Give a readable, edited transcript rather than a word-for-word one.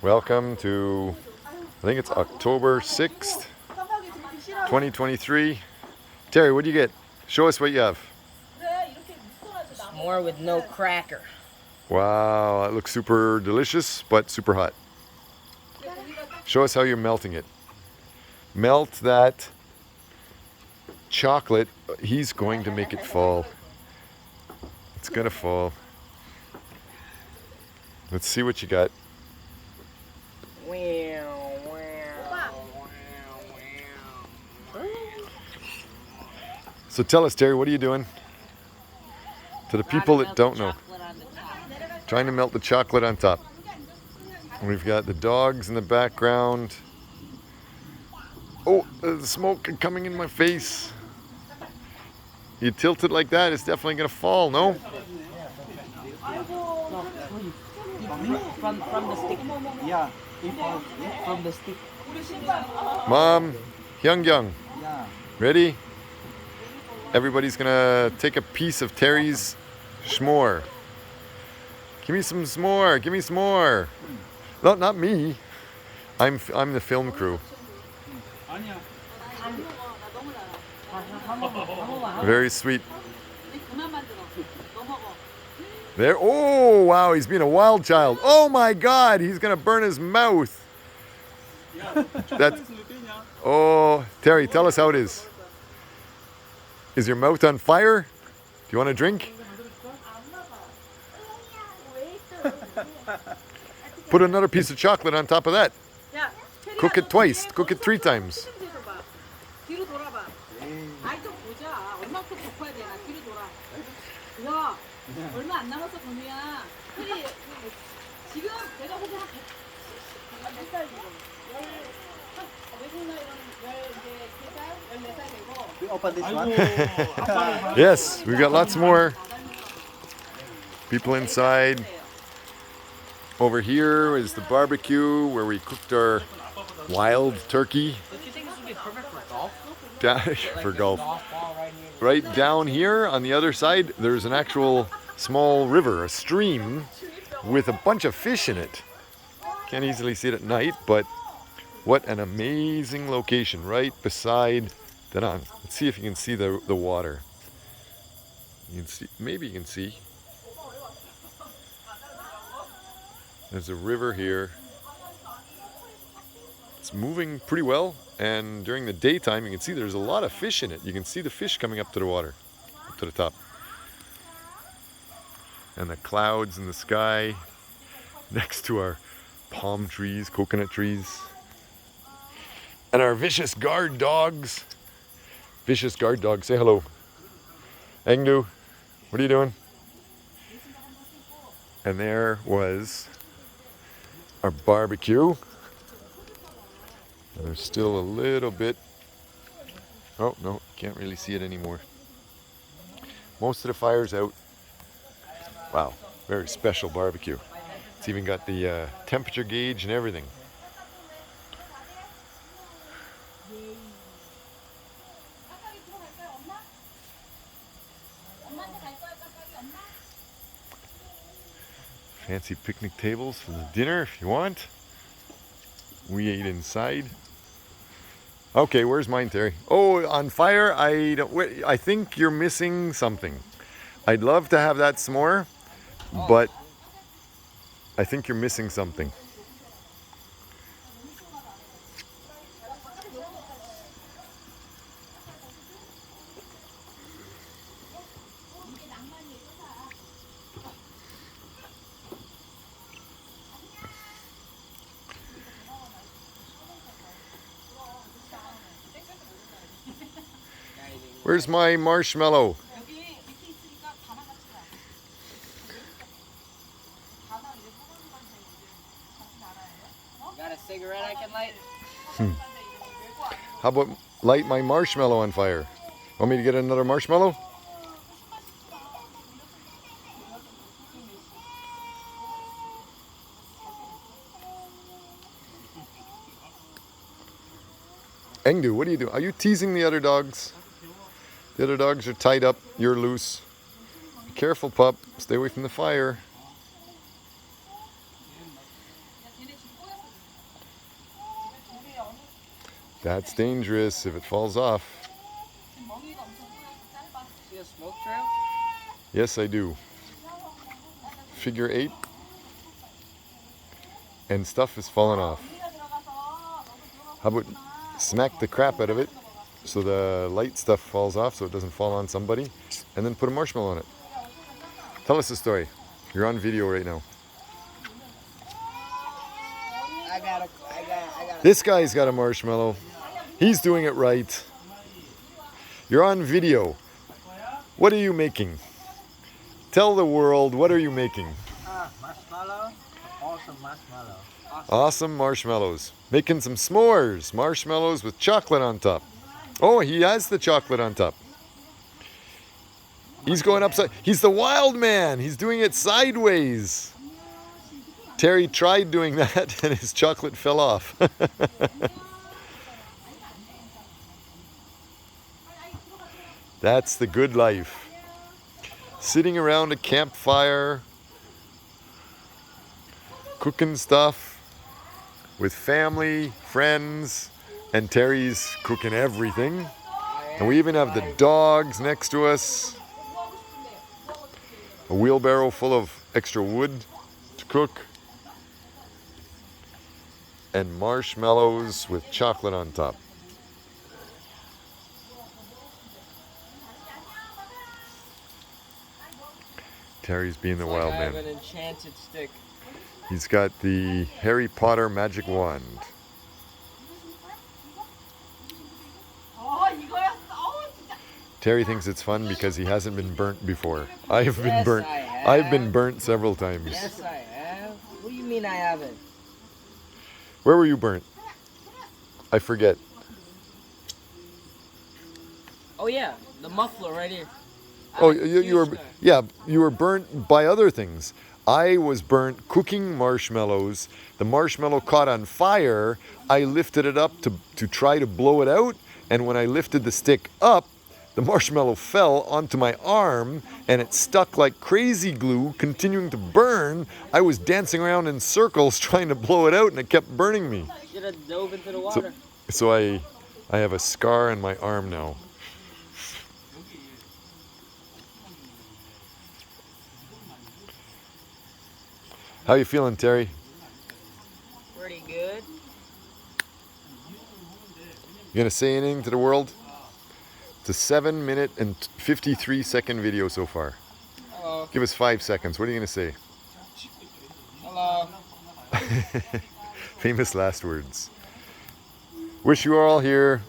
Welcome to, I think it's October 6th, 2023. Terry, what do you get? Show us what you have. More with no cracker. Wow, that looks super delicious, but super hot. Show us how you're melting it. Melt that chocolate. He's going to make it fall. It's gonna fall. Let's see what you got. So tell us, Terry, what are you doing? To the people that don't know. Trying to melt the chocolate on top. We've got the dogs in the background. Oh, the smoke coming in my face. You tilt it like that, it's definitely gonna fall, no? From the stick. Yeah, from the stick. Mom, Hyung. Yeah. Ready? Everybody's gonna take a piece of Terry's s'more. Give me some s'more. Give me some more. No, not me. I'm the film crew. Very sweet. There. Oh wow, he's being a wild child. Oh my God, he's gonna burn his mouth. That's. Oh, Terry, tell us how it is. Is your mouth on fire? Do you want a drink? Put another piece of chocolate on top of that. Cook it twice. Cook it 3 times. We open this one. Yes, we've got lots more people inside. Over here is the barbecue where we cooked our wild turkey. Don't you think this would be perfect for golf? For golf. Right down here on the other side, there's an actual small river, a stream, with a bunch of fish in it. Can't easily see it at night, but what an amazing location right beside Danang. Let's see if you can see the water. You can see, maybe you can see. There's a river here. It's moving pretty well, and during the daytime you can see there's a lot of fish in it. You can see the fish coming up to the water, up to the top. And the clouds in the sky next to our palm trees, coconut trees. And our vicious guard dogs. Vicious guard dog, say hello. Engdu, what are you doing? And there was our barbecue. And there's still a little bit. Oh no, can't really see it anymore. Most of the fire's out. Wow, very special barbecue. It's even got the temperature gauge and everything. Fancy picnic tables for the dinner if you want. We ate inside. Okay, where's mine, Terry? Oh, on fire. I think you're missing something. I'd love to have that s'more, but I think you're missing something. Where's my marshmallow? Got a cigarette I can light? How about light my marshmallow on fire? Want me to get another marshmallow? Engdu, what are you doing? Are you teasing the other dogs? The other dogs are tied up. You're loose. Be careful, pup. Stay away from the fire. That's dangerous if it falls off. See a smoke trail? Yes, I do. Figure 8. And stuff is falling off. How about smack the crap out of it so the light stuff falls off so it doesn't fall on somebody, and then put a marshmallow on it. Tell us the story. You're on video right now. I got This guy's got a marshmallow. He's doing it right. You're on video. What are you making? Tell the world, what are you making? Marshmallow. Awesome marshmallow. Awesome marshmallows. Making some s'mores. Marshmallows with chocolate on top. Oh, he has the chocolate on top. He's going upside. He's the wild man. He's doing it sideways. Terry tried doing that and his chocolate fell off. That's the good life. Sitting around a campfire, cooking stuff with family, friends, and Terry's cooking everything. And we even have the dogs next to us. A wheelbarrow full of extra wood to cook. And marshmallows with chocolate on top. Terry's being the wild I have man. an enchanted stick. He's got the Harry Potter magic wand. Terry thinks it's fun because he hasn't been burnt before. I've been Yes, burnt. I have. I've been burnt several times. Yes, I have. What do you mean I haven't? Where were you burnt? I forget. Oh yeah, the muffler right here. Oh, you were, yeah, you were burnt by other things. I was burnt cooking marshmallows. The marshmallow caught on fire. I lifted it up to try to blow it out. And when I lifted the stick up, the marshmallow fell onto my arm and it stuck like crazy glue, continuing to burn. I was dancing around in circles trying to blow it out and it kept burning me. You should have dove into the water. So I have a scar on my arm now. How you feeling, Terry? Pretty good. You gonna say anything to the world? It's a 7-minute and 53-second video so far. Hello. Give us 5 seconds. What are you gonna say? Hello. Famous last words. Wish you were all here.